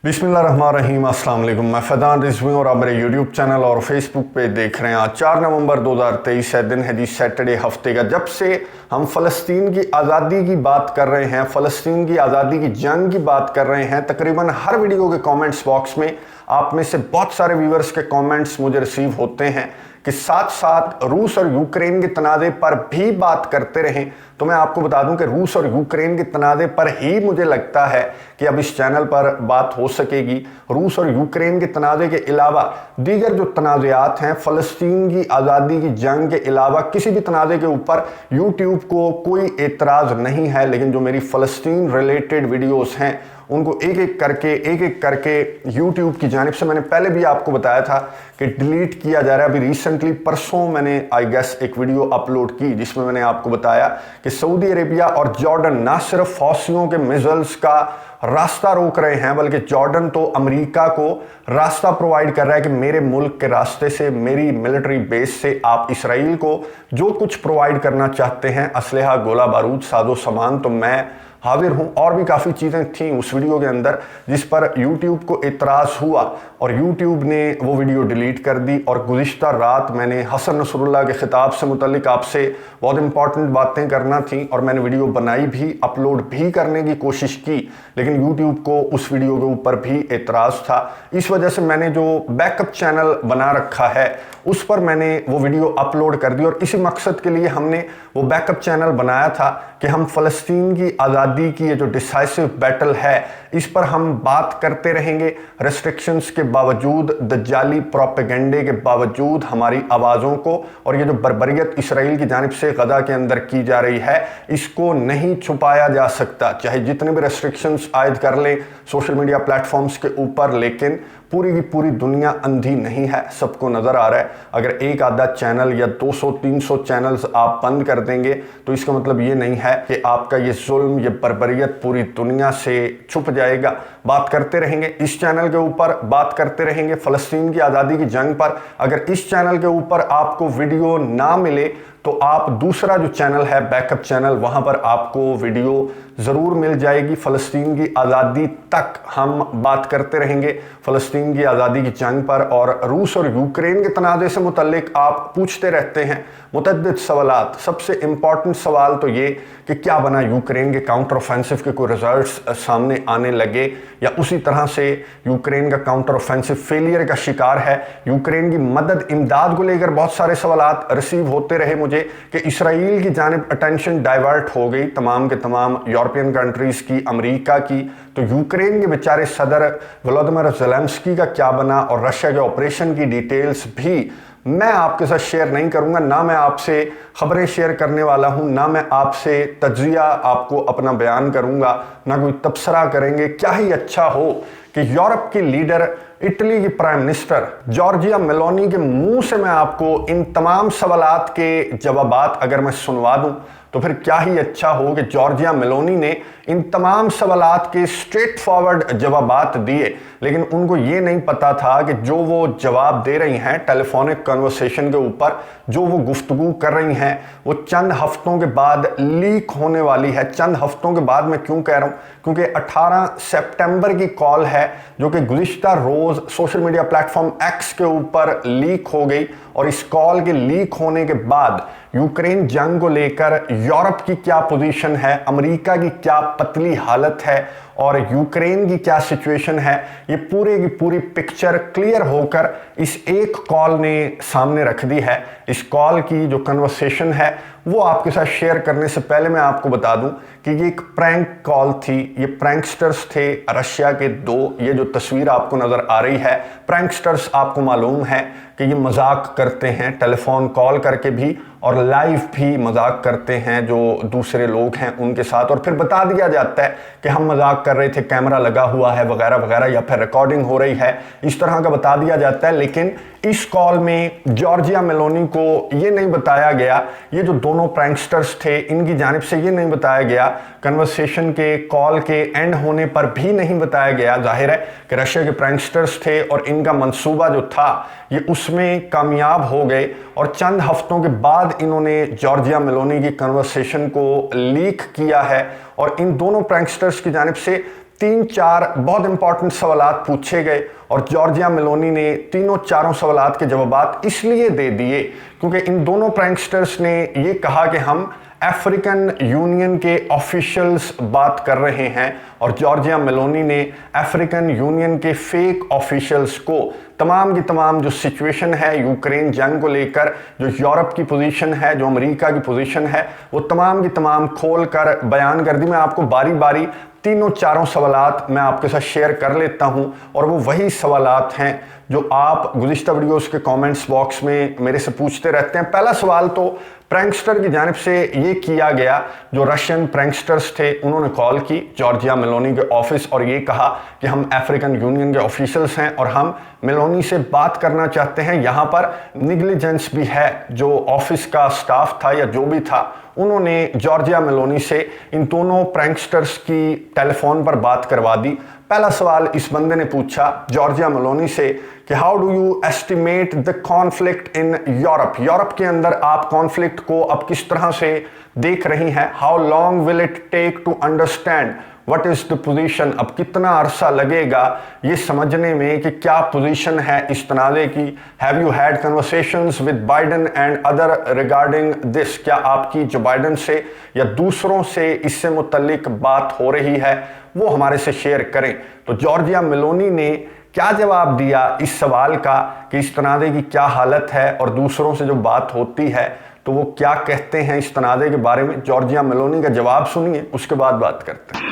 बिस्मिल्लाहिर्रहमानिर्रहीम, अस्सलाम वालेकुम। मैं फैज़ान रिजवी और आप मेरे यूट्यूब चैनल और फेसबुक पे देख रहे हैं। आज 4 नवंबर 2023 है, दिन है जी सैटरडे हफ्ते का। जब से हम फ़लस्तीन की आज़ादी की बात कर रहे हैं, फ़लस्तीन की आज़ादी की जंग की बात कर रहे हैं, तकरीबन हर वीडियो के कमेंट्स बॉक्स में आप में से बहुत सारे व्यूवर्स के कमेंट्स मुझे रिसीव होते हैं कि साथ साथ रूस और यूक्रेन के तनाज़े पर भी बात करते रहें। तो मैं आपको बता दूं कि रूस और यूक्रेन के तनाज़े पर ही मुझे लगता है कि अब इस चैनल पर बात हो सकेगी। रूस और यूक्रेन के तनाज़े के अलावा दीगर जो तनाज़ात हैं, फ़लस्तीन की आज़ादी की जंग के अलावा किसी भी तनाज़े के ऊपर यूट्यूब को कोई एतराज़ नहीं है, लेकिन जो मेरी फ़लस्तीन रिलेटेड वीडियोज़ हैं उनको एक एक करके यूट्यूब की जानिब से, मैंने पहले भी आपको बताया था कि डिलीट किया जा रहा है। अभी रिसेंटली परसों मैंने आई गेस एक वीडियो अपलोड की जिसमें मैंने आपको बताया कि सऊदी अरेबिया और जॉर्डन ना सिर्फ फौसियों के मिसाइल्स का रास्ता रोक रहे हैं, बल्कि जॉर्डन तो अमेरिका को रास्ता प्रोवाइड कर रहा है कि मेरे मुल्क के रास्ते से, मेरी मिलिट्री बेस से आप इसराइल को जो कुछ प्रोवाइड करना चाहते हैं, असलहा, गोला बारूद, साजो सामान, तो मैं हाजिर हूं। और भी काफ़ी चीज़ें थी उस वीडियो के अंदर जिस पर YouTube को एतराज़ हुआ और YouTube ने वो वीडियो डिलीट कर दी। और गुज़िश्ता रात मैंने हसन नसरुल्लाह के ख़िताब से मुतल्लिक आपसे बहुत इंपॉर्टेंट बातें करना थी और मैंने वीडियो बनाई भी, अपलोड भी करने की कोशिश की, लेकिन YouTube को उस वीडियो के ऊपर भी एतराज़ था। इस वजह से मैंने जो बैकअप चैनल बना रखा है उस पर मैंने वो वीडियो अपलोड कर दी। और इसी मकसद के लिए हमने वो बैकअप चैनल बनाया था कि हम फ़लस्तीन की आज़ादी की ये जो डिसाइसिव बैटल है इस पर हम बात करते रहेंगे। रेस्ट्रिक्शंस के बावजूद, दज्जाली प्रोपेगेंडे के बावजूद हमारी आवाज़ों को, और ये जो बर्बरियत इसराइल की जानिब से गज़ा के अंदर की जा रही है, इसको नहीं छुपाया जा सकता। चाहे जितने भी रेस्ट्रिक्शंस आयद कर लें सोशल मीडिया प्लेटफॉर्म्स के ऊपर, लेकिन पूरी की पूरी दुनिया अंधी नहीं है, सबको नज़र आ रहा है। अगर एक आधा चैनल या 200-300 चैनल्स आप बंद कर देंगे तो इसका मतलब ये नहीं है कि आपका ये जुल्म, ये बर्बरियत पूरी दुनिया से छुप जाएगा। बात करते रहेंगे इस चैनल के ऊपर, बात करते रहेंगे फ़लस्तीन की आज़ादी की जंग पर। अगर इस चैनल के ऊपर आपको वीडियो ना मिले तो आप दूसरा जो चैनल है, बैकअप चैनल, वहाँ पर आपको वीडियो ज़रूर मिल जाएगी। फ़लस्तीन की आज़ादी तक हम बात करते रहेंगे, फ़लस्तीन की आज़ादी की जंग पर। और रूस और यूक्रेन के तनाज़े से मुतल्लिक आप पूछते रहते हैं मुतअद्दिद सवालात। सबसे इम्पॉर्टेंट सवाल तो ये कि क्या बना यूक्रेन के काउंटर ऑफेंसिव के कोई रिजल्ट्स सामने आने लगे, या उसी तरह से यूक्रेन का काउंटर ऑफेंसिव फेलियर का शिकार है। यूक्रेन की मदद, इमदाद को लेकर बहुत सारे सवालात रिसीव होते रहे मुझे कि इसराइल की जानिब अटेंशन डाइवर्ट हो गई तमाम के तमाम यूरोपियन कंट्रीज़ की, अमेरिका की, तो यूक्रेन के बेचारे सदर वोलोदिमीर ज़ेलेंस्की का क्या बना। और रशिया के ऑपरेशन की डिटेल्स भी मैं आपके साथ शेयर नहीं करूंगा, ना मैं आपसे खबरें शेयर करने वाला हूं, ना मैं आपसे तज्जिया, आपको अपना बयान करूंगा, ना कोई तबसरा करेंगे। क्या ही अच्छा हो कि यूरोप की लीडर, इटली की प्राइम मिनिस्टर जॉर्जिया मेलोनी के मुंह से मैं आपको इन तमाम सवालात के जवाबात अगर मैं सुनवा दूं तो फिर क्या ही अच्छा हो कि जॉर्जिया मेलोनी ने इन तमाम सवालात के स्ट्रेट फॉरवर्ड जवाबात दिए। लेकिन उनको ये नहीं पता था कि जो वो जवाब दे रही हैं टेलीफोनिक कन्वर्सेशन के ऊपर, जो वो गुफ्तगू कर रही हैं, वो चंद हफ्तों के बाद लीक होने वाली है। चंद हफ्तों के बाद मैं क्यों कह रहा हूँ, क्योंकि 18 सितंबर की कॉल है जो कि गुज़िश्ता रोज़ सोशल मीडिया प्लेटफॉर्म एक्स के ऊपर लीक हो गई। और इस कॉल के लीक होने के बाद यूक्रेन जंग को लेकर यूरोप की क्या पोजीशन है, अमेरिका की क्या पतली हालत है और यूक्रेन की क्या सिचुएशन है, ये पूरे की पूरी पिक्चर क्लियर होकर इस एक कॉल ने सामने रख दी है। इस कॉल की जो कन्वर्सेशन है वो आपके साथ शेयर करने से पहले मैं आपको बता दूं कि ये एक प्रैंक कॉल थी। ये प्रैंकस्टर्स थे रशिया के दो। ये जो तस्वीर आपको नज़र आ रही है, प्रैंकस्टर्स आपको मालूम है कि ये मजाक करते हैं, टेलीफोन कॉल करके भी और लाइव भी मजाक करते हैं जो दूसरे लोग हैं उनके साथ। और फिर बता दिया जाता है कि हम मजाक कर रहे थे, कैमरा लगा हुआ है वगैरह वगैरह, या फिर रिकॉर्डिंग हो रही है, इस तरह का बता दिया जाता है। लेकिन इस कॉल में जॉर्जिया मेलोनी को ये नहीं बताया गया, ये जो दोनों प्रैंकस्टर्स थे इनकी जानिब से ये नहीं बताया गया, कन्वर्सेशन के कॉल के एंड होने पर भी नहीं बताया गया। जाहिर है कि रशिया के प्रैंकस्टर्स थे और इनका मंसूबा जो था ये उसमें कामयाब हो गए। और चंद हफ्तों के बाद इन्होंने जॉर्जिया मेलोनी की कन्वर्सेशन को लीक किया है और इन दोनों प्रैंकस्टर्स की जानिब से 3-4 बहुत इंपॉर्टेंट सवालात पूछे गए और जॉर्जिया मेलोनी ने तीनों चारों सवालात के जवाब इसलिए दे दिए क्योंकि इन दोनों प्रैंकस्टर्स ने ये कहा कि हम अफ्रीकन यूनियन के ऑफिशियल्स बात कर रहे हैं और जॉर्जिया मेलोनी ने अफ्रीकन यूनियन के फेक ऑफिशियल्स को तमाम की तमाम जो सिचुएशन है यूक्रेन जंग को लेकर, जो यूरोप की पोजीशन है, जो अमेरिका की पोजीशन है, वो तमाम की तमाम खोल कर बयान कर दी। मैं आपको बारी बारी तीनों चारों सवालात मैं आपके साथ शेयर कर लेता हूं और वो वही सवालात हैं जो आप गुज़िश्ता वीडियोस के कमेंट्स बॉक्स में मेरे से पूछते रहते हैं। पहला सवाल तो प्रैंकस्टर की जानिब से ये किया गया, जो रशियन प्रैंकस्टर्स थे उन्होंने कॉल की जॉर्जिया मेलोनी के ऑफिस और ये कहा कि हम अफ्रीकन यूनियन के ऑफिशियल्स हैं और हम मेलोनी से बात करना चाहते हैं। यहाँ पर निग्लिजेंस भी है, जो ऑफिस का स्टाफ था या जो भी था उन्होंने जॉर्जिया मेलोनी से इन दोनों प्रैंकस्टर्स की टेलीफोन पर बात करवा दी। पहला सवाल इस बंदे ने पूछा जॉर्जिया मेलोनी से कि how do you estimate the conflict in Europe, Europe के अंदर आप कॉन्फ्लिक्ट को अब किस तरह से देख रही हैं, how long will it take to understand what is the position, अब कितना अरसा लगेगा ये समझने में कि क्या पोजीशन है इस तनाज़े की। Have you had conversations with Biden and other regarding this, क्या आपकी जो बाइडन से या दूसरों से इससे मुतल्लिक बात हो रही है, वो हमारे से शेयर करें। तो जॉर्जिया मेलोनी ने क्या जवाब दिया इस सवाल का कि इस तनाज़े की क्या हालत है और दूसरों से जो बात होती है तो वो क्या कहते हैं इस तनाज़े के बारे में। जॉर्जिया मेलोनी का जवाब सुनिए, उसके बाद बात करते हैं।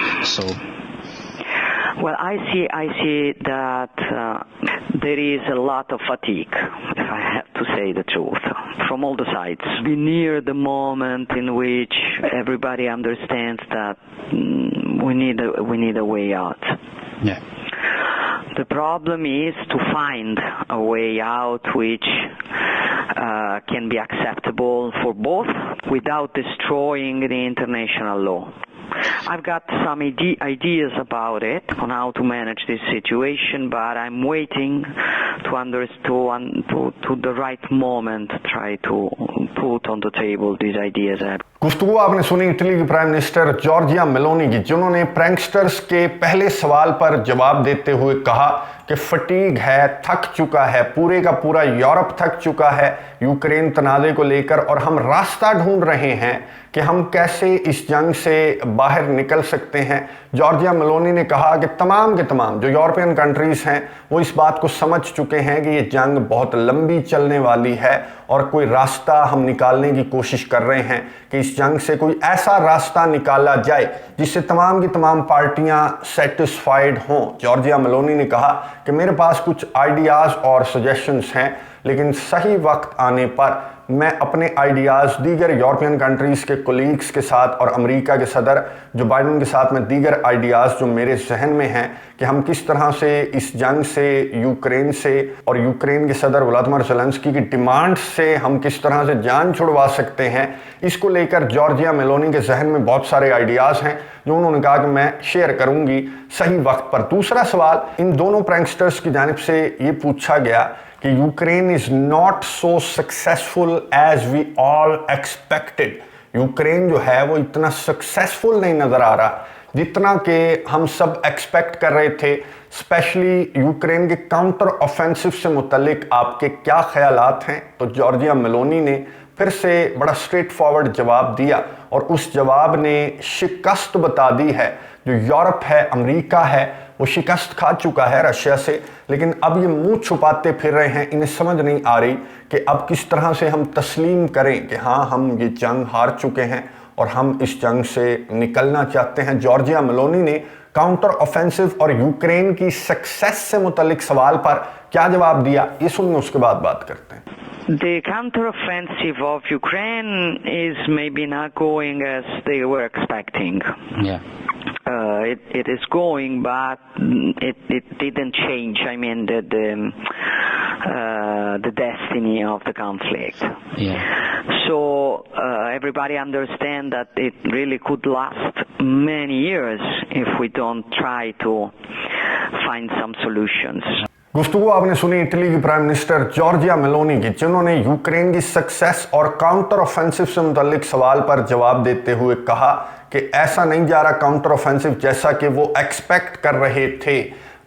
Well, I see that there is a lot of fatigue, if I have to say the truth, from all the sides. We near the moment in which everybody understands that we need a way out. Yeah. The problem is to find a way out which can be acceptable for both without destroying the international law. I've got some ideas about it, on how to manage this situation, but I'm waiting to the right moment, try to put on the table these ideas. गुफ्तगू आपने सुनी Italy की prime minister Giorgia Meloni की, जिन्होंने प्रैंकस्टर्स के पहले सवाल पर जवाब देते हुए कहा कि फटीग है, थक चुका है, पूरे का पूरा यूरोप थक चुका है यूक्रेन तनाज़े को लेकर और हम रास्ता ढूंढ रहे हैं कि हम कैसे इस जंग से बाहर निकल सकते हैं। जॉर्जिया मेलोनी ने कहा कि तमाम के तमाम जो यूरोपियन कंट्रीज़ हैं वो इस बात को समझ चुके हैं कि ये जंग बहुत लंबी चलने वाली है और कोई रास्ता हम निकालने की कोशिश कर रहे हैं कि इस जंग से कोई ऐसा रास्ता निकाला जाए जिससे तमाम की तमाम पार्टियां सेटिस्फाइड हों। जॉर्जिया मेलोनी ने कहा कि मेरे पास कुछ आइडियाज़ और सजेशंस हैं, लेकिन सही वक्त आने पर मैं अपने आइडियाज़ दीगर यूरोपियन कंट्रीज़ के कोलीग्स के साथ और अमेरिका के सदर जो बाइडन के साथ में दीगर आइडियाज़ जो मेरे जहन में हैं कि हम किस तरह से इस जंग से यूक्रेन से और यूक्रेन के सदर व्लादिमीर ज़ेलेंस्की की डिमांड से हम किस तरह से जान छुड़वा सकते हैं, इसको लेकर जॉर्जिया मेलोनी के जहन में बहुत सारे आइडियाज़ हैं जो उन्होंने कहा कि मैं शेयर करूंगी सही वक्त पर। दूसरा सवाल इन दोनों प्रैंकस्टर्स की जानिब से ये पूछा गया कि Ukraine is not so successful as we all expected, Ukraine जो है वो इतना सक्सेसफुल नहीं नजर आ रहा जितना कि हम सब एक्सपेक्ट कर रहे थे। स्पेशली यूक्रेन के काउंटर ऑफेंसिव से मुतल्लिक आपके क्या ख्यालात हैं? तो जॉर्जिया मेलोनी ने फिर से बड़ा स्ट्रेट फॉरवर्ड जवाब दिया और उस जवाब ने शिकस्त बता दी है। जो यूरोप है, अमेरिका है, वो शिकस्त खा चुका है रशिया से, लेकिन अब ये मुंह छुपाते फिर रहे हैं। इन्हें समझ नहीं आ रही कि अब किस तरह से हम तस्लीम करें कि हाँ हम ये जंग हार चुके हैं और हम इस जंग से निकलना चाहते हैं। जॉर्जिया मेलोनी ने काउंटर ऑफेंसिव और यूक्रेन की सक्सेस से मुतल्लिक सवाल पर क्या जवाब दिया, ये सुनिए, उसके बाद बात करते हैं। The counteroffensive of Ukraine is maybe not going as they were expecting. Yeah. It is going, but it didn't change. I mean the destiny of the conflict. Yeah. So everybody understand that it really could last many years if we don't try to find some solutions. गुफ्तगू आपने सुनी Italy की prime minister Giorgia Meloni की, जिन्होंने Ukraine की success और counter offensive से मुताल्लिक सवाल पर जवाब देते हुए कहा कि ऐसा नहीं जा रहा काउंटर ऑफेंसिव जैसा कि वो एक्सपेक्ट कर रहे थे।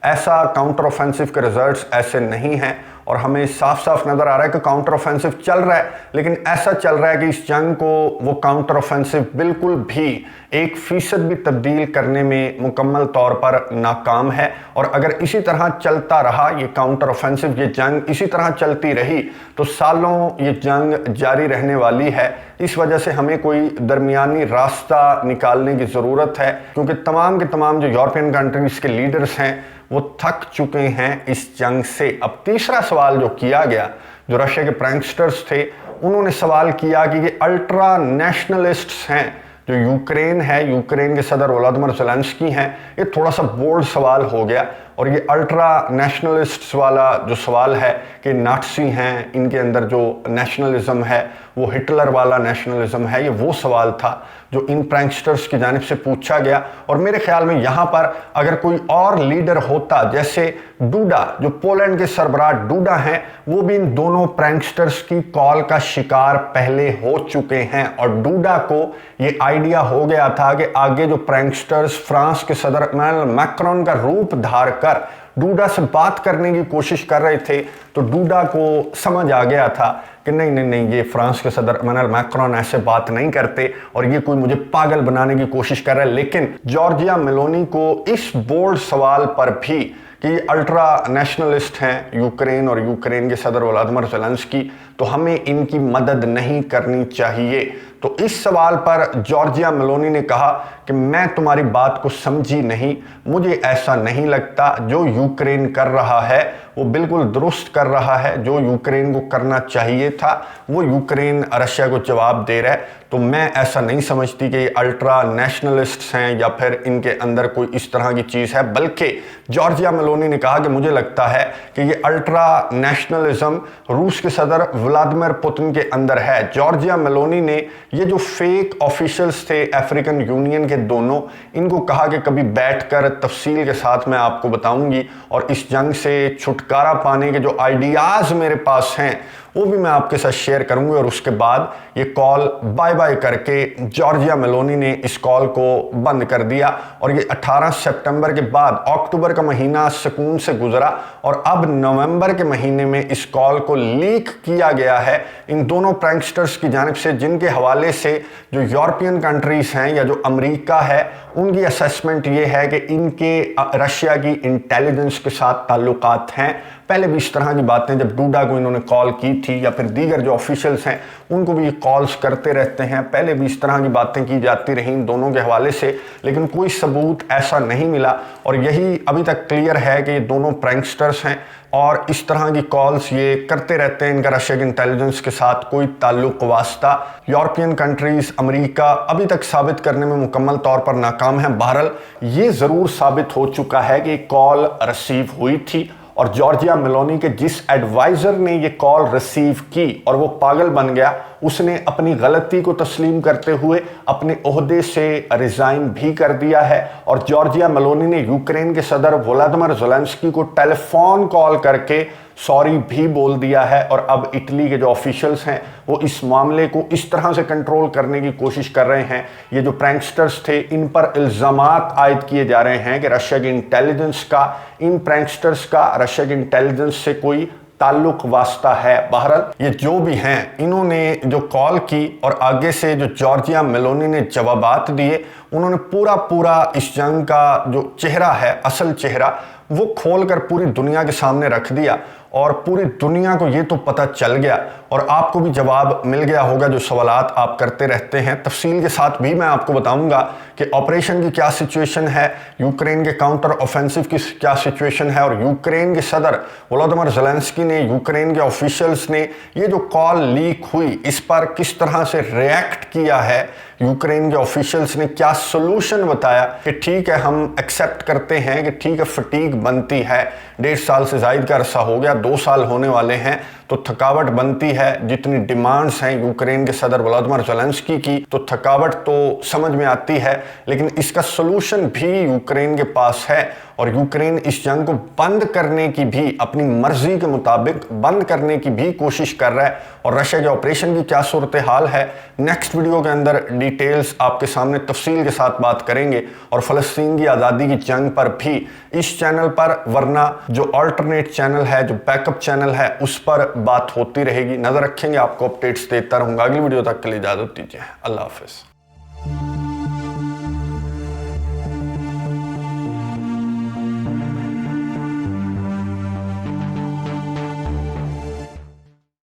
ऐसा काउंटर ऑफेंसिव के रिजल्ट्स ऐसे नहीं हैं और हमें साफ साफ नजर आ रहा है कि काउंटर ऑफेंसिव चल रहा है, लेकिन ऐसा चल रहा है कि इस जंग को वो काउंटर ऑफेंसिव बिल्कुल भी 1% भी तब्दील करने में मुकम्मल तौर पर नाकाम है। और अगर इसी तरह चलता रहा ये काउंटर ऑफेंसिव, ये जंग इसी तरह चलती रही तो सालों ये जंग जारी रहने वाली है। इस वजह से हमें कोई दरमियानी रास्ता निकालने की ज़रूरत है, क्योंकि तमाम के तमाम जो यूरोपियन कंट्रीज़ के लीडर्स हैं वो थक चुके हैं इस जंग से। अब तीसरा सवाल जो किया गया, जो रशिया के प्रैंकस्टर्स थे, उन्होंने सवाल किया कि ये अल्ट्रा नेशनलिस्ट्स हैं जो यूक्रेन है, यूक्रेन के सदर व्लादिमीर ज़ेलेंस्की हैं। ये थोड़ा सा बोल्ड सवाल हो गया और ये अल्ट्रा नेशनलिस्ट्स वाला जो सवाल है कि नाटसी हैं, इनके अंदर जो नेशनलिज्म है वो हिटलर वाला नेशनलिज्म है, ये वो सवाल था जो इन प्रैंकस्टर्स की जानिब से पूछा गया। और मेरे ख्याल में यहाँ पर अगर कोई और लीडर होता, जैसे डूडा, जो पोलैंड के सरबराह डूडा हैं, वो भी इन दोनों प्रैंकस्टर्स की कॉल का शिकार पहले हो चुके हैं और डूडा को ये आइडिया हो गया था कि आगे जो प्रैंकस्टर्स फ्रांस के सदर इमैनुअल मैक्रोन का रूप धार कर डूडा से बात करने की कोशिश कर रहे थे, तो डूडा को समझ आ गया था कि नहीं नहीं नहीं, ये फ्रांस के सदर इमैनुअल मैक्रोन ऐसे बात नहीं करते और ये कोई मुझे पागल बनाने की कोशिश कर रहा है। लेकिन जॉर्जिया मेलोनी को इस बोल्ड सवाल पर भी कि ये अल्ट्रा नेशनलिस्ट हैं यूक्रेन और यूक्रेन के सदर व्लादिमीर ज़ेलेंस्की, तो हमें इनकी मदद नहीं करनी चाहिए। तो इस सवाल पर जॉर्जिया मेलोनी ने कहा कि मैं तुम्हारी बात को समझी नहीं, मुझे ऐसा नहीं लगता, जो यूक्रेन कर रहा है वो बिल्कुल दुरुस्त कर रहा है, जो यूक्रेन को करना चाहिए था वो यूक्रेन रशिया को जवाब दे रहा है। तो मैं ऐसा नहीं समझती कि ये अल्ट्रा नेशनलिस्ट्स हैं या फिर इनके अंदर कोई इस तरह की चीज़ है, बल्कि जॉर्जिया मेलोनी ने कहा कि मुझे लगता है कि ये अल्ट्रा नेशनलिज्म रूस के सदर व्लादिमीर पुतिन के अंदर है। जॉर्जिया मेलोनी ने ये जो फेक ऑफिशियल्स थे अफ्रीकन यूनियन के दोनों, इनको कहा कि कभी बैठकर तफसील के साथ मैं आपको बताऊंगी और इस जंग से छुटकारा पाने के जो आइडियाज़ मेरे पास हैं वो भी मैं आपके साथ शेयर करूंगी। और उसके बाद ये कॉल बाय बाय करके जॉर्जिया मेलोनी ने इस कॉल को बंद कर दिया और ये 18 सितंबर के बाद अक्टूबर का महीना सुकून से गुजरा और अब नवंबर के महीने में इस कॉल को लीक किया गया है इन दोनों प्रैंकस्टर्स की जानिब से, जिनके हवाले से जो यूरोपियन कंट्रीज़ हैं या जो अमेरिका है उनकी असेसमेंट ये है कि इनके रशिया की इंटेलिजेंस के साथ ताल्लुकात हैं। पहले भी इस तरह की बातें जब डूडा को इन्होंने कॉल की थी या फिर दीगर जो ऑफिशियल्स हैं उनको भी ये कॉल्स करते रहते हैं, पहले भी इस तरह की बातें की जाती रहीं दोनों के हवाले से, लेकिन कोई सबूत ऐसा नहीं मिला। और यही अभी तक क्लियर है कि ये दोनों प्रैंकस्टर्स हैं और इस तरह की कॉल्स ये करते रहते हैं, इनका रशिया की इंटेलिजेंस के साथ कोई ताल्लुक वास्ता यूरोपियन कंट्रीज़, अमेरिका अभी तक साबित करने में मुकम्मल तौर पर नाकाम है। बहरहाल ये ज़रूर साबित हो चुका है कि कॉल रिसीव हुई थी और जॉर्जिया मेलोनी के जिस एडवाइज़र ने ये कॉल रिसीव की और वो पागल बन गया, उसने अपनी गलती को तस्लीम करते हुए अपने ओहदे से रिज़ाइन भी कर दिया है। और जॉर्जिया मेलोनी ने यूक्रेन के सदर व्लादिमीर ज़ेलेंस्की को टेलीफोन कॉल करके सॉरी भी बोल दिया है। और अब इटली के जो ऑफिशियल्स हैं वो इस मामले को इस तरह से कंट्रोल करने की कोशिश कर रहे हैं, ये जो प्रैंकस्टर्स थे इन पर इल्ज़ामात आयद किए जा रहे हैं कि रशिया की इंटेलिजेंस का, इन प्रैंकस्टर्स का रशिया की इंटेलिजेंस से कोई ताल्लुक वास्ता है। बहरहाल ये जो भी हैं, इन्होंने जो कॉल की और आगे से जो जॉर्जिया मेलोनी ने जवाबात दिए, उन्होंने पूरा इस जंग का जो चेहरा है, असल चेहरा, वो खोलकर पूरी दुनिया के सामने रख दिया और पूरी दुनिया को ये तो पता चल गया और आपको भी जवाब मिल गया होगा जो सवालात आप करते रहते हैं। तफसील के साथ भी मैं आपको बताऊंगा कि ऑपरेशन की क्या सिचुएशन है, यूक्रेन के काउंटर ऑफेंसिव की क्या सिचुएशन है और यूक्रेन के सदर व्लादिमीर ज़ेलेंस्की ने, यूक्रेन के ऑफिशियल्स ने ये जो कॉल लीक हुई इस पर किस तरह से रिएक्ट किया है, यूक्रेन के ऑफिशियल्स ने क्या सोल्यूशन बताया कि ठीक है हम एक्सेप्ट करते हैं कि ठीक है फटीग बनती है, 1.5 साल से ज़ायद का अरसा हो गया, 2 साल होने वाले हैं, तो थकावट बनती है। जितनी डिमांड्स हैं यूक्रेन के सदर व्लादिमीर ज़ेलेंस्की की, तो थकावट तो समझ में आती है, लेकिन इसका सोल्यूशन भी यूक्रेन के पास है और यूक्रेन इस जंग को बंद करने की भी, अपनी मर्जी के मुताबिक बंद करने की भी कोशिश कर रहा है। और रशिया के ऑपरेशन की क्या सूरत हाल है, नेक्स्ट वीडियो के अंदर डिटेल्स आपके सामने तफसील के साथ बात करेंगे। और फ़लस्तीन की आज़ादी की जंग पर भी इस चैनल पर, वरना जो अल्टरनेट चैनल है, जो बैकअप चैनल है, उस पर बात होती रहेगी। नज़र रखेंगे, आपको अपडेट्स देता रहूँगा। अगली वीडियो तक के लिए इजाज़त दीजिए। अल्लाह हाफ़िज़।